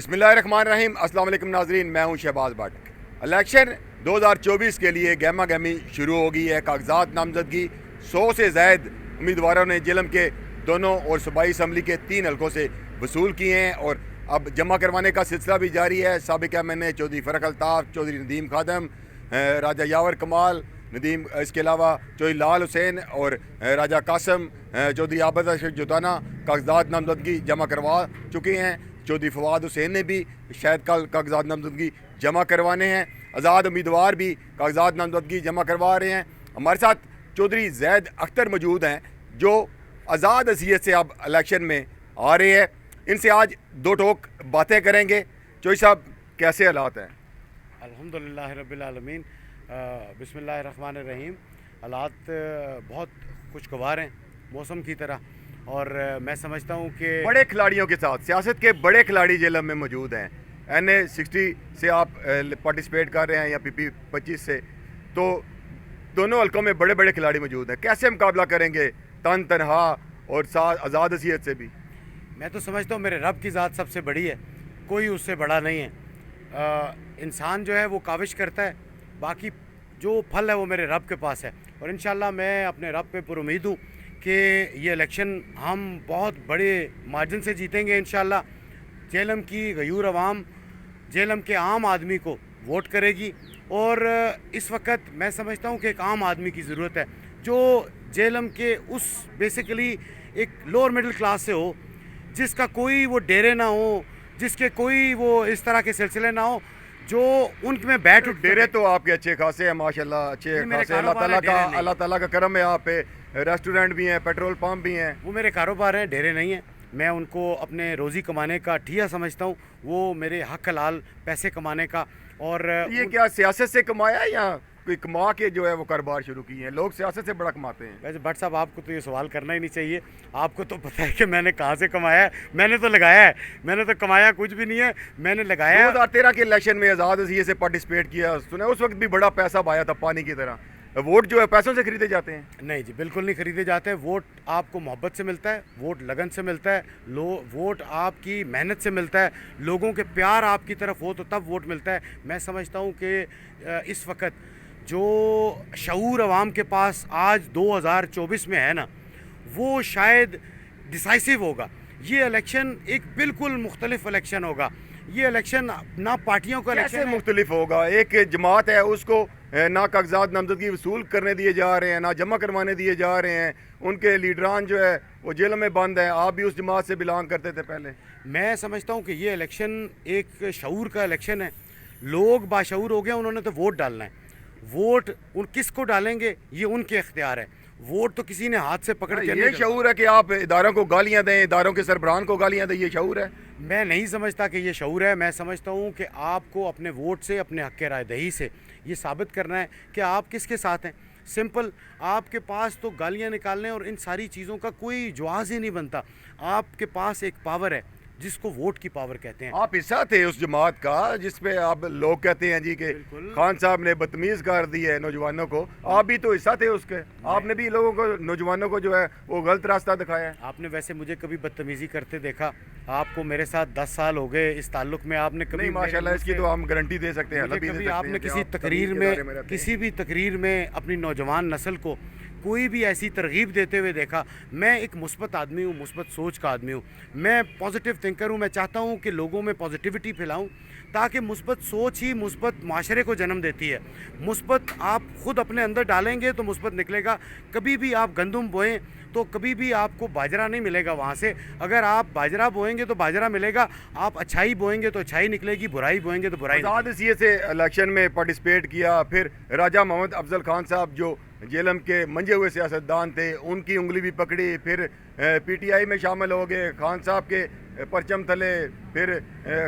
बिस्मिल्लाहिर्रहमानिर्रहीम। अस्सलाम वालेकुम नाजरीन, मैं हूं शहबाज भट्ट। इलेक्शन 2024 के लिए गहमा गहमी शुरू हो गई है। कागजात नामजदगी 100 से ज़ायद उम्मीदवारों ने जेलम के दोनों और सूबाई असम्बली के 3 हलकों से वसूल किए हैं और अब जमा करवाने का सिलसिला भी जारी है। साबिक़ MNA चौधरी फ़रक अल्ताफ़, चौधरी नदीम खादम, राजा यावर कमाल नदीम, इसके अलावा चौधरी लाल हुसैन और राजा कासम, चौधरी आबद अशरफ जोताना कागजात नामजदगी जमा करवा चुके हैं। चौधरी फवाद हुसैन ने भी शायद कल कागजात नामजदगी जमा करवाने हैं। आज़ाद उम्मीदवार भी कागजात नामजदगी जमा करवा रहे हैं। हमारे साथ चौधरी जैद अख्तर मौजूद हैं जो आज़ाद हैसियत से अब इलेक्शन में आ रहे हैं। इनसे आज दो टोक बातें करेंगे। चौधरी साहब, कैसे हालात हैं? अल्हम्दुलिल्लाह रब्बिल आलमीन, बिस्मिल्लाहिर्रहमानिर्रहीम। हालात बहुत खुशगवार हैं मौसम की तरह, और मैं समझता हूँ कि बड़े खिलाड़ियों के साथ सियासत के बड़े खिलाड़ी जेल में मौजूद हैं। NA 60 से आप पार्टिसिपेट कर रहे हैं या PP 25 से, तो दोनों हल्कों में बड़े बड़े खिलाड़ी मौजूद हैं। कैसे मुकाबला करेंगे तन तनहा और साथ आज़ाद हैसियत से भी? मैं तो समझता हूँ मेरे रब की ज़ात सबसे बड़ी है, कोई उससे बड़ा नहीं है। इंसान जो है वो काविश करता है, बाकी जो फल है वो मेरे रब के पास है। और इंशाल्लाह मैं अपने रब पे पुरुमीद हूँ कि ये इलेक्शन हम बहुत बड़े मार्जिन से जीतेंगे इंशाल्लाह। जेलम की गयूर अवाम जेलम के आम आदमी को वोट करेगी, और इस वक्त मैं समझता हूँ कि एक आम आदमी की ज़रूरत है जो जेलम के उस बेसिकली एक लोअर मिडिल क्लास से हो, जिसका कोई वो डेरे ना हो, जिसके कोई वो इस तरह के सिलसिले ना हो, जो उनमें बैठ उठ। डेरे तो आपके अच्छे खासे हैं माशाल्लाह, अच्छे खासे। अल्लाह ताला का करम है। आप पे रेस्टोरेंट भी हैं, पेट्रोल पंप भी हैं। वो मेरे कारोबार हैं, डेरे नहीं हैं। मैं उनको अपने रोज़ी कमाने का ठिया समझता हूँ, वो मेरे हक हलाल पैसे कमाने का। और ये क्या सियासत से कमाया या कोई कमा के जो है वो कारोबार शुरू किए हैं? लोग सियासत से बड़ा कमाते हैं। वैसे भट्ट साहब, आपको तो ये सवाल करना ही नहीं चाहिए। आपको तो पता है कि मैंने कहाँ से कमाया है। मैंने तो लगाया है, मैंने तो कमाया कुछ भी नहीं है, मैंने लगाया। 2013 के इलेक्शन में आज़ाद हैसियत से पार्टिसिपेट किया, सुना उस वक्त भी बड़ा पैसा आया था पानी की तरह। वोट जो है पैसों से खरीदे जाते हैं? नहीं जी, बिल्कुल नहीं खरीदे जाते। वोट आपको मोहब्बत से मिलता है, वोट लगन से मिलता है, वोट आपकी मेहनत से मिलता है, लोगों के प्यार आपकी तरफ हो तो तब वोट मिलता है। मैं समझता हूँ कि इस वक्त जो शऊर अवाम के पास आज 2024 में है ना, वो शायद डिसाइसिव होगा। ये इलेक्शन एक बिल्कुल मुख्तलिफ इलेक्शन होगा। ये इलेक्शन ना पार्टियों का कैसे इलेक्शन मुख्तलिफ होगा? एक जमात है, उसको ना कागजात नामजदगी वसूल करने दिए जा रहे हैं, ना जमा करवाने दिए जा रहे हैं। उनके लीडरान जो है वो जेल में बंद है। आप भी उस जमात से बिलोंग करते थे पहले। मैं समझता हूँ कि ये इलेक्शन एक शऊर का इलेक्शन है। लोग बाशऊर हो गए, उन्होंने तो वोट डालना है। वोट उन किसको डालेंगे ये उनके इख्तियार है। वोट तो किसी ने हाथ से पकड़ के ये शऊर है कि आप इदारों को गालियां दें, इदारों के सरबराहान को गालियां दें? ये शऊर है? मैं नहीं समझता कि ये शऊर है। मैं समझता हूँ कि आपको अपने वोट से, अपने हक़ राय दही से ये साबित करना है कि आप किसके साथ हैं। सिंपल। आपके पास तो गालियाँ निकालने और इन सारी चीज़ों का कोई जवाज़ ही नहीं बनता। आपके पास एक पावर है जिसको वोट की पावर कहते हैं। आप हिस्सा थे उस जमात का जिसपे आप लोग कहते हैं जी कि खान साहब ने बदतमीज़ कर दी है नौजवानों को। आप भी तो हिस्सा थे उसके। आपने भी लोगों को, नौजवानों को जो है वो गलत रास्ता दिखाया है। आपने वैसे मुझे कभी बदतमीज़ी करते देखा? आपको मेरे साथ 10 साल हो गए इस ताल्लुक में, आपने कभी नहीं? माशाल्लाह, इसकी तो हम गारंटी दे सकते हैं। कभी आपने किसी तकरीर में, किसी भी तकरीर में अपनी नौजवान नस्ल को कोई भी ऐसी तरगीब देते हुए देखा? मैं एक मुस्बत आदमी हूँ, मुस्बत सोच का आदमी हूँ, मैं पॉजिटिव थिंकर हूँ। मैं चाहता हूँ कि लोगों में पॉजिटिविटी फैलाऊँ, ताकि मुस्बत सोच ही मुस्बत माशरे को जन्म देती है। मुस्बत आप खुद अपने अंदर डालेंगे तो मुस्बत निकलेगा। कभी भी आप गंदम बोएं तो कभी भी आपको बाजरा नहीं मिलेगा वहाँ से। अगर आप बाजरा बोएंगे तो बाजरा मिलेगा, आप अच्छाई बोएंगे तो अच्छाई निकलेगी, बुराई बोएंगे तो बुराई। आज़ाद हैसियत से इलेक्शन में पार्टिसिपेट किया, फिर राजा मोहम्मद अफजल खान साहब जो जेलम के मंजे हुए सियासतदान थे, उनकी उंगली भी पकड़ी, फिर PTI में शामिल हो गए, खान साहब के परचम तले, फिर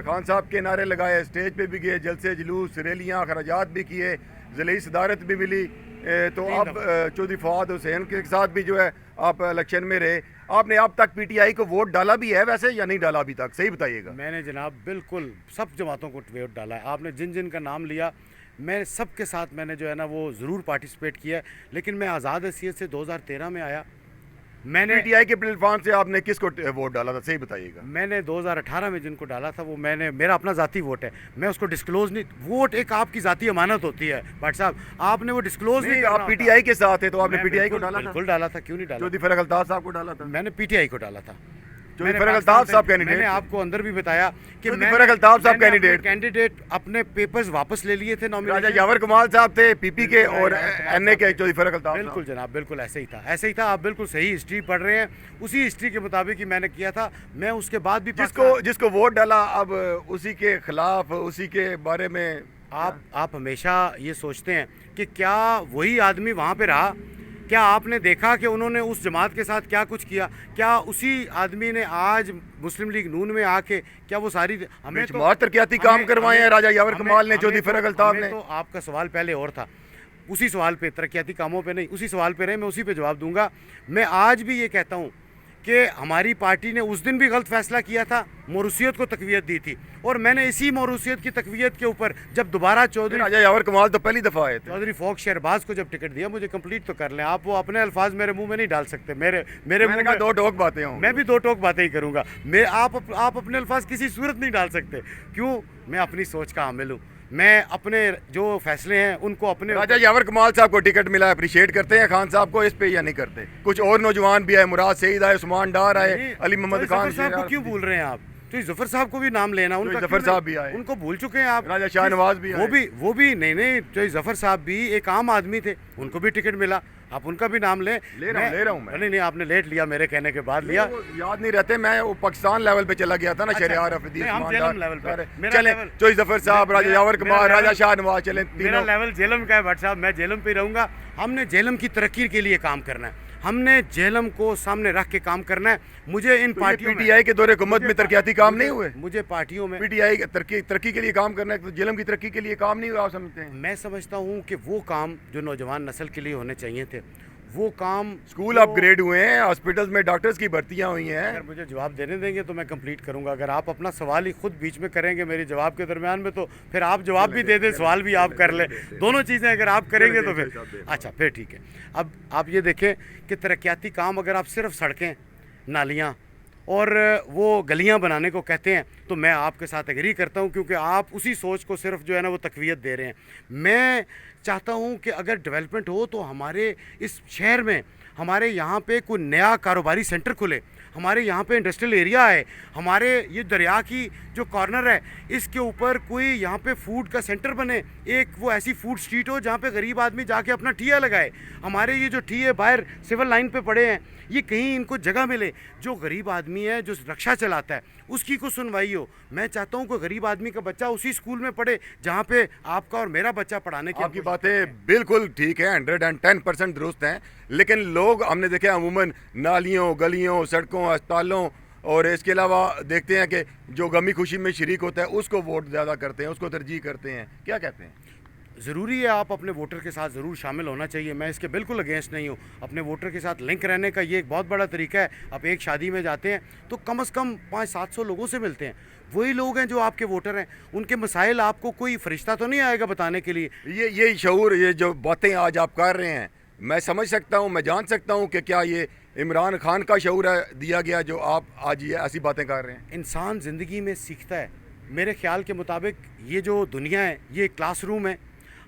खान साहब के नारे लगाए, स्टेज पे भी गए, जलसे जुलूस रैलियाँ खराजात भी किए, ज़िले सदारत भी मिली। तो अब चौधरी फवाद हुसैन के साथ भी जो है आप इलेक्शन में रहे। आपने अब तक PTI को वोट डाला भी है वैसे या नहीं डाला अभी तक? सही बताइएगा। मैंने जनाब बिल्कुल सब जमातों को वोट डाला है। आपने जिन जिन का नाम लिया, मैं सब के साथ मैंने जो है ना वो ज़रूर पार्टिसिपेट किया है। लेकिन मैं आज़ाद हैसियत से 2013 में आया, मैंने पीटीआई के प्लेटफॉर्म से आपने किसको वोट डाला था, सही बताइएगा। मैंने 2018 में जिनको डाला था वो मेरा अपना ज़ाती वोट है, मैं उसको डिस्क्लोज नहीं, वोट एक आपकी ज़ाती अमानत होती है भट्ट साहब, आपने वो डिस्क्लोज नहीं आप करना पीटीआई के साथ है तो आपने मैं पीटीआई को डाला था। बिल्कुल डाला था, क्यों नहीं डाला। चौधरी फरक अल्ताफ साहब को डाला था। मैंने पीटीआई को डाला था। चौधरी फरक अल्ताफ साहब कैंडिडेट। मैंने आपको अंदर भी बताया कि चौधरी फरक अल्ताफ साहब कैंडिडेट अपने पेपर्स वापस ले लिए थे राजा नॉमिनेशन। यावर कमाल साहब थे पीपी के और एनए के चौधरी फरक अल्ताफ साहब। बिल्कुल जनाब, बिल्कुल ऐसे ही था, ऐसे ही था। आप बिल्कुल सही हिस्ट्री पढ़ रहे हैं, उसी हिस्ट्री के मुताबिक ही मैंने किया था। मैं उसके बाद भी जिसको वोट डाला अब उसी के खिलाफ, उसी के बारे में आप हमेशा ये सोचते हैं कि क्या वही आदमी वहाँ पे रहा, क्या आपने देखा कि उन्होंने उस जमात के साथ क्या कुछ किया, क्या उसी आदमी ने आज मुस्लिम लीग नून में आके क्या वो सारी हमें तो तरक्याती काम करवाए हैं राजा यावर कमाल ने, चौधरी फरक अल्ताफ ने। तो आपका सवाल पहले और था, उसी सवाल पे, तरक्याती कामों पे नहीं, उसी सवाल पे रहे, मैं उसी पे जवाब दूंगा। मैं आज भी ये कहता हूँ कि हमारी पार्टी ने उस दिन भी गलत फैसला किया था, मौरूसियत को तकवीयत दी थी, और मैंने इसी मौरूसियत की तकवीयत के ऊपर जब दोबारा चौधरी राजा यावर कमाल तो पहली दफ़ा आए थे, चौधरी फोक शहरबाज को जब टिकट दिया, मुझे कंप्लीट तो कर लें आप, वो अपने अल्फाज मेरे मुंह में नहीं डाल सकते, मेरे मुंह में दो टोक बातें हों। मैं भी दो टोक बातें ही करूँगा, मैं आप अपने अल्फाज किसी सूरत नहीं डाल सकते। क्यों? मैं अपनी सोच का हामिल हूँ, मैं अपने जो फैसले हैं उनको अपने राजा यावर कमाल साहब को टिकट मिला, अप्रिशिएट करते हैं खान साहब को इस पे या नहीं करते? कुछ और नौजवान भी आए, मुराद सईद आए, उस्मान डार आए, अली मोहम्मद खान साहब को क्यों भूल रहे हैं आप? तो जफर साहब को भी नाम लेना, उनका जफर साहब भी आए, उनको भूल चुके हैं आप। राजा शाहनवाज भी आए, वो भी नहीं, जो जफर साहब भी एक आम आदमी थे, उनको भी टिकट मिला, आप उनका भी नाम ले रहा हूँ मैं। नहीं, आपने लेट लिया, मेरे कहने के बाद लिया, याद नहीं रहते। मैं वो पाकिस्तान लेवल पे चला गया था ना, शरियार अफरीदी चले, चौधरी जफर साहब, राजा यावर कमाल, राजा शाहनवाज, चले मेरा लेवल जेलम का है भट्ट साहब, मैं जेलम पे रहूंगा। हमने जेलम की तरक्की के लिए काम करना है, हमने जेलम को सामने रख के काम करना है। मुझे इन पार्टियों पीटीआई के दौरे हुकूमत में तरक्याती काम नहीं हुए, मुझे पार्टियों में पीटीआई तरक्की के लिए काम करना है, तो जेलम की तरक्की के लिए काम नहीं हुआ, आप समझते हैं? मैं समझता हूँ कि वो काम जो नौजवान नस्ल के लिए होने चाहिए थे, वो काम, स्कूल अपग्रेड हुए हैं, हॉस्पिटल्स में डॉक्टर्स की भर्तियां हुई हैं। अगर मुझे जवाब देने देंगे तो मैं कंप्लीट करूंगा, अगर आप अपना सवाल ही खुद बीच में करेंगे मेरे जवाब के दरमियान में, तो फिर आप जवाब भी दे दें, सवाल भी आप कर लें, दोनों चीज़ें अगर आप करेंगे तो फिर अच्छा, फिर ठीक है। अब आप ये देखें कि तरक्याती काम अगर आप सिर्फ सड़कें, नालियाँ और वो गलियां बनाने को कहते हैं, तो मैं आपके साथ एग्री करता हूं, क्योंकि आप उसी सोच को सिर्फ जो है ना वो तकवीयत दे रहे हैं। मैं चाहता हूं कि अगर डेवलपमेंट हो तो हमारे इस शहर में, हमारे यहाँ पे कोई नया कारोबारी सेंटर खुले, हमारे यहाँ पे इंडस्ट्रियल एरिया है, हमारे ये दरिया की जो कॉर्नर है इसके ऊपर कोई यहाँ पे फूड का सेंटर बने, एक वो ऐसी फूड स्ट्रीट हो जहाँ पे गरीब आदमी जाके अपना ठिया लगाए। हमारे ये जो ठिए बाहर सिविल लाइन पे पड़े हैं, ये कहीं इनको जगह मिले, जो गरीब आदमी है जो रक्षा चलाता है उसकी को सुनवाई हो। मैं चाहता हूँ कि गरीब आदमी का बच्चा उसी स्कूल में पढ़े जहाँ पे आपका और मेरा बच्चा पढ़ाने की। आपकी बातें बिल्कुल ठीक है, 110% दुरुस्त हैं, लेकिन लोग हमने देखे अमूमन नालियों, गलियों, सड़कों, अस्पतालों और इसके अलावा देखते हैं कि जो गमी खुशी में शरीक होता है उसको वोट ज़्यादा करते हैं, उसको तरजीह करते हैं। क्या कहते हैं? ज़रूरी है, आप अपने वोटर के साथ ज़रूर शामिल होना चाहिए, मैं इसके बिल्कुल अगेंस्ट नहीं हूँ। अपने वोटर के साथ लिंक रहने का ये एक बहुत बड़ा तरीका है। आप एक शादी में जाते हैं तो कम से कम 500-700 लोगों से मिलते हैं, वही लोग हैं जो आपके वोटर हैं, उनके मसाइल आपको कोई फरिश्ता तो नहीं आएगा बताने के लिए। ये शऊर, ये जो बातें आज आप कर रहे हैं, मैं समझ सकता हूँ, मैं जान सकता हूँ कि क्या ये इमरान खान का शऊर दिया गया जो आप आज ये ऐसी बातें कर रहे हैं। इंसान ज़िंदगी में सीखता है, मेरे ख्याल के मुताबिक ये जो दुनिया है ये क्लासरूम है,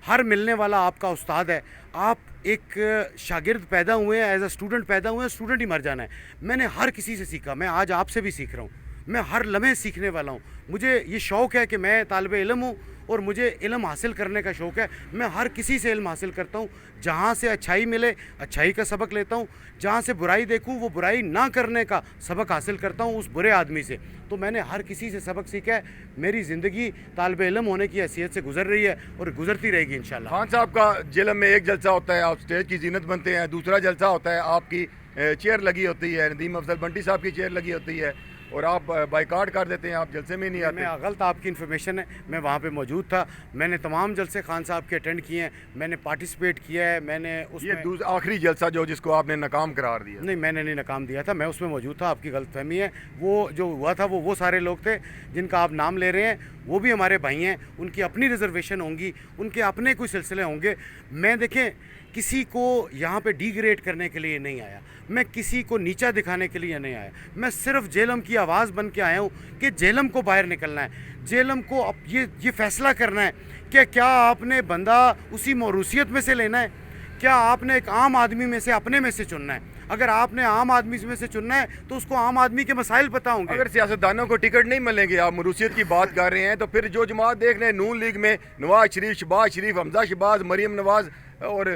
हर मिलने वाला आपका उस्ताद है। आप एक शागिर्द पैदा हुए हैं, एज अ स्टूडेंट पैदा हुए हैं, स्टूडेंट ही मर जाना है। मैंने हर किसी से सीखा, मैं आज आपसे भी सीख रहा हूँ, मैं हर लम्हे सीखने वाला हूँ। मुझे ये शौक़ है कि मैं तालिबे इल्म हूँ और मुझे इल्म हासिल करने का शौक़ है। मैं हर किसी से इल्म हासिल करता हूँ, जहाँ से अच्छाई मिले अच्छाई का सबक लेता हूँ, जहाँ से बुराई देखूँ वो बुराई ना करने का सबक हासिल करता हूँ उस बुरे आदमी से। तो मैंने हर किसी से सबक सीखा है। मेरी ज़िंदगी तालिबे इल्म होने की हैसियत से गुजर रही है और गुजरती रहेगी इंशाल्लाह। खान साहब का जेलम में एक जलसा होता है, आप स्टेज की जीनत बनते हैं, दूसरा जलसा होता है आपकी चेयर लगी होती है, नदीम अफजल बंटी साहब की चेयर लगी होती है और आप बाइकाट कर देते हैं, आप जलसे में नहीं आते। मैं गलत आपकी इन्फॉर्मेशन है, मैं वहाँ पे मौजूद था, मैंने तमाम जलसे खान साहब के अटेंड किए हैं, मैंने पार्टिसिपेट किया है। मैंने उसमें आखिरी जलसा जो जिसको आपने नाकाम करार दिया? नहीं, मैंने नहीं नाकाम दिया था, मैं उसमें मौजूद था। आपकी गलतफहमी है, वो जो हुआ था वो सारे लोग थे जिनका आप नाम ले रहे हैं, वो भी हमारे भाई हैं, उनकी अपनी रिजर्वेशन होंगी, उनके अपने कोई सिलसिले होंगे। मैं देखें किसी को यहाँ पे डिग्रेड करने के लिए नहीं आया, मैं किसी को नीचा दिखाने के लिए नहीं आया, मैं सिर्फ जेलम की आवाज़ बन के आया हूँ कि जेलम को बाहर निकलना है, जेलम को अब ये फैसला करना है कि क्या आपने बंदा उसी मौरूसियत में से लेना है, क्या आपने एक आम आदमी में से अपने में से चुनना है। अगर आपने आम आदमी में से चुनना है तो उसको आम आदमी के मसाइल पता होंगे। अगर सियासतदानों को टिकट नहीं मिलेंगे, आप मरूसियत की बात कर रहे हैं, तो फिर जो जमात देख रहे हैं नून लीग में नवाज शरीफ, शहबाज शरीफ, हमजा शहबाज, मरीम नवाज और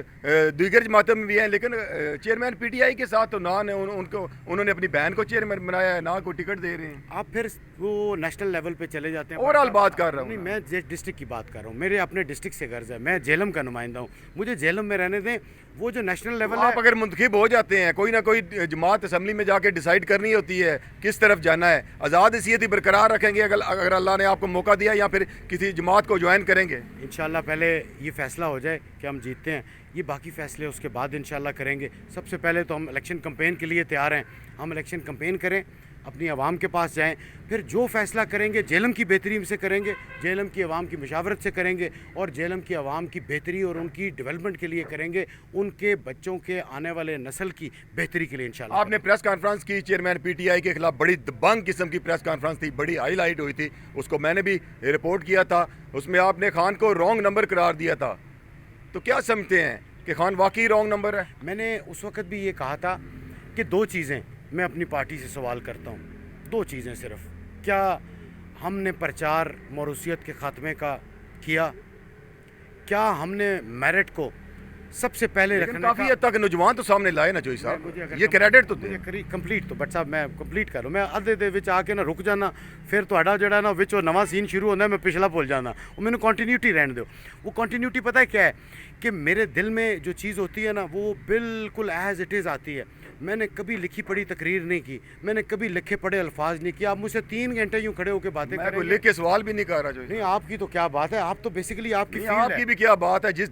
दीगर जमातों में भी हैं, लेकिन चेयरमैन पीटीआई के साथ तो ना ने उनको उन्होंने अपनी बहन को चेयरमैन बनाया है, ना कोई टिकट दे रहे हैं। आप फिर वो नेशनल लेवल पे चले जाते हैं। ओवरऑल बात कर रहा हूँ नहीं, मैं डिस्ट्रिक्ट की बात कर रहा हूँ, मेरे अपने डिस्ट्रिक्ट से गर्ज है, मैं जेलम का नुमाइंदा हूँ, मुझे जेलम में रहने दें। वो जो नेशनल लेवल है, आप अगर मुंतखब हो जाते हैं, कोई ना कोई जमात असम्बली में जाके डिसाइड करनी होती है किस तरफ जाना है, आज़ाद हैसियत ही बरकरार रखेंगे अगर अल्लाह ने आपको मौका दिया, या फिर किसी जमात को ज्वाइन करेंगे। इंशाल्लाह पहले ये फैसला हो जाए कि हम जीतते हैं, ये बाकी फ़ैसले उसके बाद इंशाल्लाह करेंगे। सबसे पहले तो हम इलेक्शन कैंपेन के लिए तैयार हैं, हम इलेक्शन कैंपेन करें, अपनी आवाम के पास जाएं, फिर जो फ़ैसला करेंगे जेलम की बेहतरी से करेंगे, जेलम की आवाम की मशावरत से करेंगे और जेलम की आवाम की बेहतरी और उनकी डेवलपमेंट के लिए करेंगे, उनके बच्चों के आने वाले नस्ल की बेहतरी के लिए इंशाल्लाह। आपने प्रेस कॉन्फ्रेंस की चेयरमैन पीटीआई के खिलाफ, बड़ी दबंग किस्म की प्रेस कॉन्फ्रेंस थी, बड़ी हाईलाइट हुई थी, उसको मैंने भी रिपोर्ट किया था। उसमें आपने खान को रॉन्ग नंबर करार दिया था, तो क्या समझते हैं कि खान वाकई रॉन्ग नंबर है? मैंने उस वक़्त भी ये कहा था कि दो चीज़ें मैं अपनी पार्टी से सवाल करता हूँ, दो चीज़ें सिर्फ। क्या हमने प्रचार मौरूसियत के ख़ात्मे का किया? क्या हमने मेरिट को सबसे पहले रखने काफ़ी हद तक नौजवान तो सामने लाए ना जोई साहब, ये क्रेडिट तो दे। कंप्लीट तो बट साहब मैं कंप्लीट कर रहा हूँ, मैं अद्धे दे विच आके ना रुक जाना, फिर ਤੁਹਾਡਾ ਜਿਹੜਾ ना विच नवा सीन शुरू होता है, मैं पिछला भूल जाना, वो मैंने कंटिन्यूटी रहने दो। वो कंटिन्यूटी पता है क्या है कि मेरे दिल में जो चीज़ होती है ना वो बिल्कुल एज इट इज़ आती है। मैंने कभी लिखी पढ़ी तकरीर नहीं की, मैंने कभी लिखे पढ़े अल्फाज नहीं किए। आप मुझसे 3 घंटे यूँ खड़े होकर बातें करें, लिख के सवाल भी नहीं कर रहा जो। नहीं आपकी तो क्या बात है, आप तो बेसिकली आपकी आपकी भी क्या बात है, जिस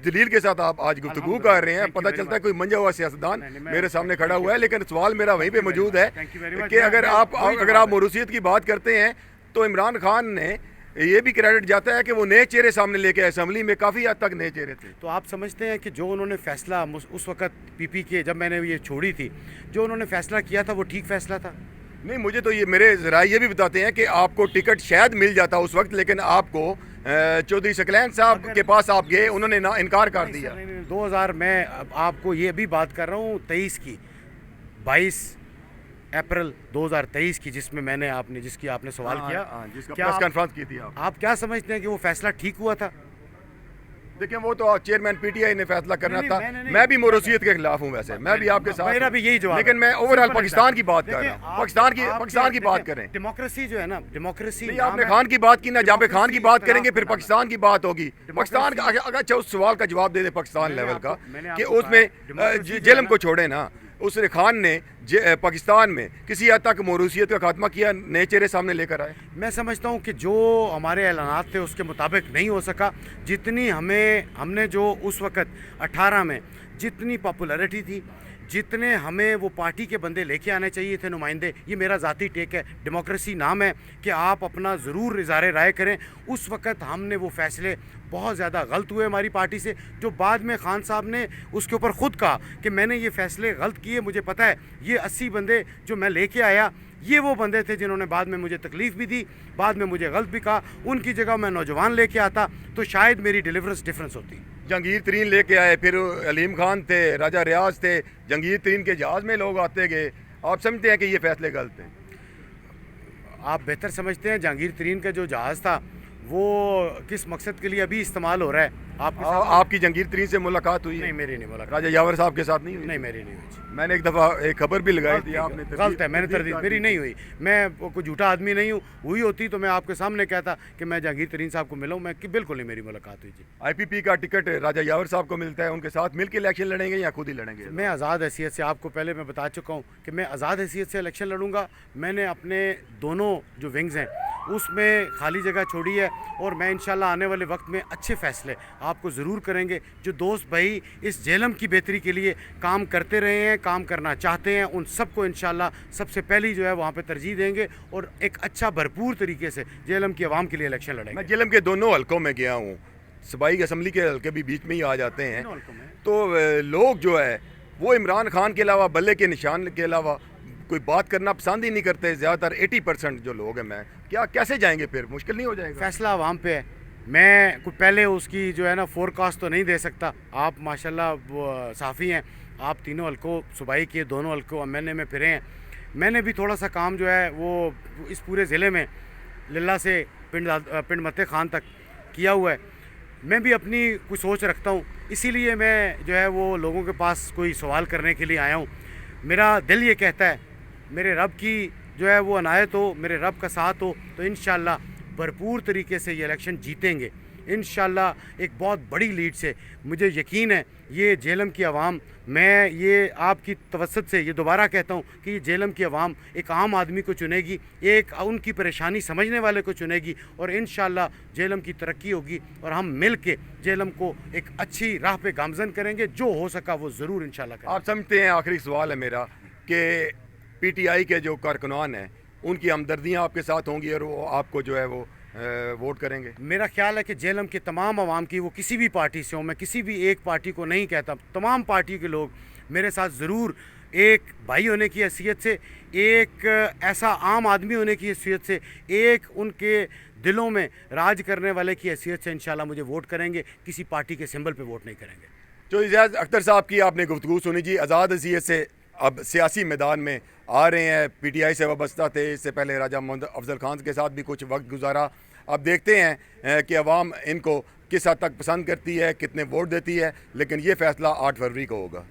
दलील के साथ आप आज गुफ्तगू कर रहे हैं, पता चलता है कोई मंजा हुआ सियासतदान मेरे सामने खड़ा हुआ है। लेकिन सवाल मेरा वहीं पे मौजूद है कि अगर आप मौरूसियत की बात करते हैं तो इमरान खान ने ये भी क्रेडिट जाता है कि वो नए चेहरे सामने लेके आए, असम्बली में काफ़ी हद तक नए चेहरे थे। तो आप समझते हैं कि जो उन्होंने फैसला उस वक्त पीपी के जब मैंने ये छोड़ी थी, जो उन्होंने फैसला किया था वो ठीक फैसला था? नहीं, मुझे तो ये मेरे ज़रा ये भी बताते हैं कि आपको टिकट शायद मिल जाता उस वक्त, लेकिन आपको चौधरी सकलैन साहब के पास आप गए, उन्होंने ना इनकार कर दिया। 2000 मैं आपको ये भी बात कर रहा हूँ 23 की, 22 अप्रैल 2023 की, जिसकी आपने सवाल किया, जिसका प्रेस कॉन्फ्रेंस की थी आप क्या समझते हैं कि वो फैसला ठीक हुआ था? देखिए वो तो चेयरमैन पीटीआई ने फैसला करना था। मैं भी मौरूसियत के खिलाफ हूँ, वैसे मैं भी आपके साथ, मेरा भी यही जवाब, लेकिन मैं ओवरऑल पाकिस्तान की बात कर रहा हूँ। पाकिस्तान की बात करें, डेमोक्रेसी जो है ना, डेमोक्रेसी आपने खान की बात की ना, जहाँ पे खान की बात करेंगे फिर पाकिस्तान की बात होगी। पाकिस्तान का अगर उस सवाल का जवाब दे दे पाकिस्तान लेवल का कि उसमें जेलम को छोड़े ना, उस खान ने पाकिस्तान में किसी हद तक मौरूसियत का खात्मा किया, नए चेहरे सामने लेकर आए। मैं समझता हूँ कि जो हमारे ऐलानात थे उसके मुताबिक नहीं हो सका। जितनी हमने जो उस वक़्त 18 में जितनी पॉपुलैरिटी थी, जितने हमें वो पार्टी के बंदे लेके आने चाहिए थे नुमाइंदे, ये मेरा ज़ाती टेक है। डेमोक्रेसी नाम है कि आप अपना ज़रूर इज़हार राय करें। उस वक़्त हमने वो फ़ैसले बहुत ज़्यादा गलत हुए हमारी पार्टी से, जो बाद में खान साहब ने उसके ऊपर ख़ुद कहा कि मैंने ये फ़ैसले गलत किए, मुझे पता है। ये 80 बंदे जो मैं लेके आया, ये वो बंदे थे जिन्होंने बाद में मुझे तकलीफ़ भी दी, बाद में मुझे गलत भी कहा। उनकी जगह मैं नौजवान लेके आता तो शायद मेरी डिलीवरेंस डिफरेंस होती। जहांगीर तरीन लेके आए, फिर अलीम खान थे, राजा रियाज थे, जहांगीर तरीन के जहाज़ में लोग आते गए। आप समझते हैं कि ये फैसले गलत हैं? आप बेहतर समझते हैं जहांगीर तरीन का जो जहाज़ था वो किस मकसद के लिए अभी इस्तेमाल हो रहा है। आपकी जहांगीर तरीन से मुलाकात हुई? नहीं, मेरी नहीं मुलाकात। राजा यावर साहब के साथ नहीं हुई? नहीं, मेरी नहीं हुई। मैंने एक दफ़ा एक खबर भी लगाई थी, आपने गलत है, मैंने तरदीद, मेरी नहीं हुई। मैं कोई झूठा आदमी नहीं हूँ, हुई होती तो मैं आपके सामने कहता कि मैं जहांगीर तरीन साहब को मिला हूँ। मैं कि बिल्कुल नहीं मेरी मुलाकात हुई जी। IPP का टिकट राजा यावर साहब को मिलता है, उनके साथ मिलकर इलेक्शन लड़ेंगे या खुद ही लड़ेंगे? मैं आज़ाद हैसियत से, आपको पहले मैं बता चुका हूँ कि मैं आज़ाद हैसियत से इलेक्शन लड़ूंगा। मैंने अपने दोनों जो विंग्स हैं उसमें खाली जगह छोड़ी है और मैं इंशाल्लाह आने वाले वक्त में अच्छे फ़ैसले आपको ज़रूर करेंगे। जो दोस्त भाई इस झेलम की बेहतरी के लिए काम करते रहे हैं, काम करना चाहते हैं, उन सबको इंशाल्लाह सबसे पहली जो है वहाँ पे तरजीह देंगे और एक अच्छा भरपूर तरीके से झेलम की आवाम के लिए इलेक्शन लड़ेंगे। मैं झेलम के दोनों हलकों में गया हूँ, सूबाई असम्बली के हल्के भी बीच में ही आ जाते हैं। तो लोग जो है वो इमरान खान के अलावा, बल्ले के निशान के अलावा कोई बात करना पसंद ही नहीं करते। ज़्यादातर 80% जो लोग हैं, मैं क्या कैसे जाएंगे फिर? मुश्किल नहीं हो जाएगा? फैसला आवाम पे है। मैं कुछ पहले उसकी जो है ना फोरकास्ट तो नहीं दे सकता। आप माशाल्लाह साफ़ी हैं, आप तीनों हल्कों सूबाई के दोनों हल्कों एमएनए में फिरे हैं। मैंने भी थोड़ा सा काम जो है वो इस पूरे ज़िले में लिल्ला से पिंड मत्ते खान तक किया हुआ है। मैं भी अपनी कुछ सोच रखता हूँ, इसीलिए मैं जो है वो लोगों के पास कोई सवाल करने के लिए आया हूँ। मेरा दिल ये कहता है मेरे रब की जो है वो अनायत हो, मेरे रब का साथ हो तो इंशाल्लाह भरपूर तरीके से ये इलेक्शन जीतेंगे इंशाल्लाह, एक बहुत बड़ी लीड से। मुझे यकीन है ये झेलम की आवाम, मैं ये आपकी तवस्सुत से ये दोबारा कहता हूँ कि ये झेलम की आवाम एक आम आदमी को चुनेगी, एक उनकी परेशानी समझने वाले को चुनेगी और इंशाल्लाह झेलम की तरक्की होगी और हम मिल के झेलम को एक अच्छी राह पे गामजन करेंगे। जो हो सका वो ज़रूर इंशाल्लाह करेंगे। आप समझते हैं, आखिरी सवाल है मेरा, कि पीटीआई के जो कारकुनान हैं उनकी हमदर्दियाँ आपके साथ होंगी और वो आपको जो है वो वोट करेंगे? मेरा ख्याल है कि झेलम के तमाम आवाम की, वो किसी भी पार्टी से हो, मैं किसी भी एक पार्टी को नहीं कहता, तमाम पार्टी के लोग मेरे साथ ज़रूर एक भाई होने की हैसियत से, एक ऐसा आम आदमी होने की हैसियत से, एक उनके दिलों में राज करने वाले की हैसियत से इंशाल्लाह मुझे वोट करेंगे। किसी पार्टी के सिंबल पे वोट नहीं करेंगे। जो इजाज़ अख्तर साहब की आपने गुफ्तगू सुनी जी, आज़ाद हैसियत से अब सियासी मैदान में आ रहे हैं, पीटीआई से वाबस्ता थे, इससे पहले राजा मोहम्मद अफजल खान के साथ भी कुछ वक्त गुजारा। अब देखते हैं कि अवाम इनको किस हद तक पसंद करती है, कितने वोट देती है, लेकिन ये फ़ैसला 8 फरवरी को होगा।